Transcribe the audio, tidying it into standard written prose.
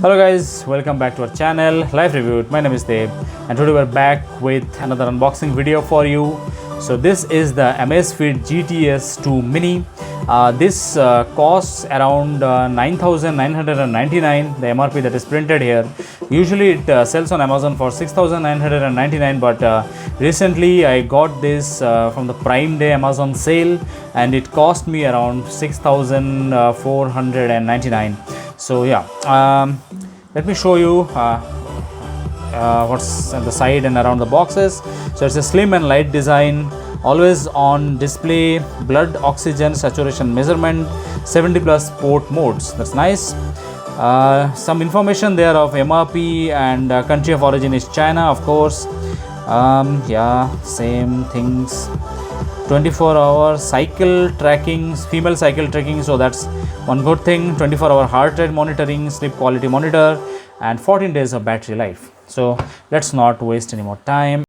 Hello guys, welcome back to our channel Life Reviewed. My name is Deb and today we're back with another unboxing video for you. So this is the Amazfit GTS2 Mini. This costs around 9,999, the MRP that is printed here. Usually it sells on Amazon for 6,999, but recently I got this from the Prime Day Amazon sale and it cost me around 6,499. So yeah, let me show you what's on the side and around the boxes. So it's a slim and light design, always on display, blood oxygen saturation measurement, 70 plus port modes. That's nice. Some information there of MRP and country of origin is China, of course. Yeah, same things. 24-hour cycle tracking, female cycle tracking, so that's one good thing. 24-hour heart rate monitoring, sleep quality monitor, and 14 days of battery life. So let's not waste any more time.